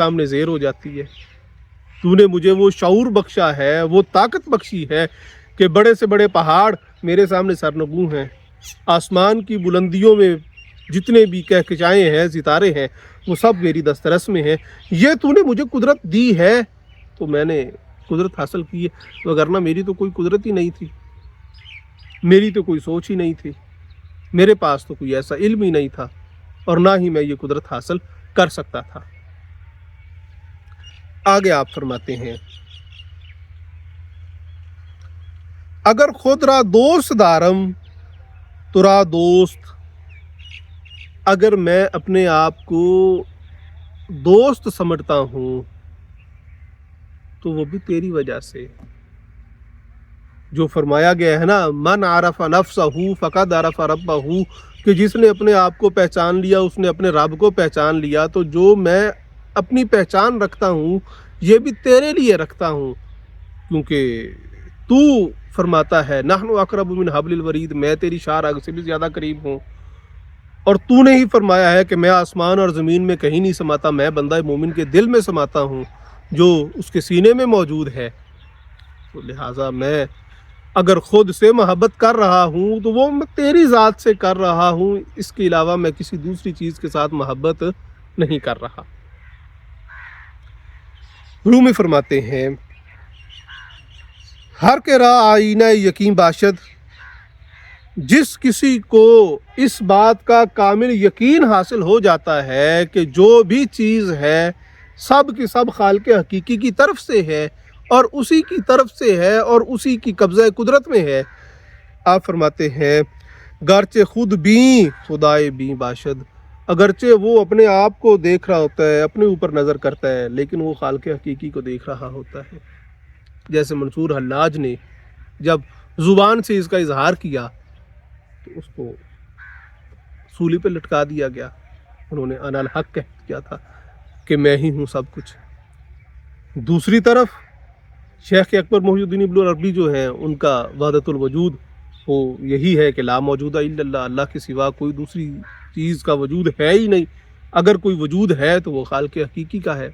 سامنے زیر ہو جاتی ہے۔ تو نے مجھے وہ شعور بخشا ہے، وہ طاقت بخشی ہے کہ بڑے سے بڑے پہاڑ میرے سامنے سرنگوں ہیں، آسمان کی بلندیوں میں جتنے بھی کہکشائیں ہیں، ستارے ہیں، وہ سب میری دسترس میں ہیں۔ یہ تو نے مجھے قدرت دی ہے تو میں نے قدرت حاصل کی ہے، وگرنہ میری تو کوئی قدرت ہی نہیں تھی، میری تو کوئی سوچ ہی نہیں تھی، میرے پاس تو کوئی ایسا علم ہی نہیں تھا، اور نہ ہی میں یہ قدرت حاصل کر سکتا تھا۔ آگے آپ فرماتے ہیں، اگر خود را دوست دارم تو را دوست، اگر میں اپنے آپ کو دوست سمجھتا ہوں تو وہ بھی تیری وجہ سے۔ جو فرمایا گیا ہے نا، من عرف نفسہ فقد عرف ربہ، کہ جس نے اپنے آپ کو پہچان لیا اس نے اپنے رب کو پہچان لیا۔ تو جو میں اپنی پہچان رکھتا ہوں یہ بھی تیرے لیے رکھتا ہوں، کیونکہ تو فرماتا ہے نحن اقرب من حبل الورید، میں تیری شاہ راگ سے بھی زیادہ قریب ہوں، اور تو نے ہی فرمایا ہے کہ میں آسمان اور زمین میں کہیں نہیں سماتا، میں بندہ مومن کے دل میں سماتا ہوں جو اس کے سینے میں موجود ہے۔ تو لہٰذا میں اگر خود سے محبت کر رہا ہوں تو وہ میں تیری ذات سے کر رہا ہوں، اس کے علاوہ میں کسی دوسری چیز کے ساتھ محبت نہیں کر رہا۔ رومی فرماتے ہیں، ہر کے راہ آئینہ یقین باشد، جس کسی کو اس بات کا کامل یقین حاصل ہو جاتا ہے کہ جو بھی چیز ہے سب کی سب خالق حقیقی کی طرف سے ہے اور اسی کی طرف سے ہے اور اسی کی قبضہ قدرت میں ہے، آپ فرماتے ہیں گرچہ خود بھی خدائے بھی باشد، اگرچہ وہ اپنے آپ کو دیکھ رہا ہوتا ہے، اپنے اوپر نظر کرتا ہے، لیکن وہ خالق حقیقی کو دیکھ رہا ہوتا ہے۔ جیسے منصور حلاج نے جب زبان سے اس کا اظہار کیا تو اس کو سولی پہ لٹکا دیا گیا، انہوں نے انا الحق کہہ کیا تھا کہ میں ہی ہوں سب کچھ۔ دوسری طرف شیخ اکبر محی الدین ابن عربی جو ہیں، ان کا وحدت الوجود وہ یہی ہے کہ لا موجود الا اللہ، اللہ کے سوا کوئی دوسری چیز کا وجود ہے ہی نہیں، اگر کوئی وجود ہے تو وہ خالق حقیقی کا ہے۔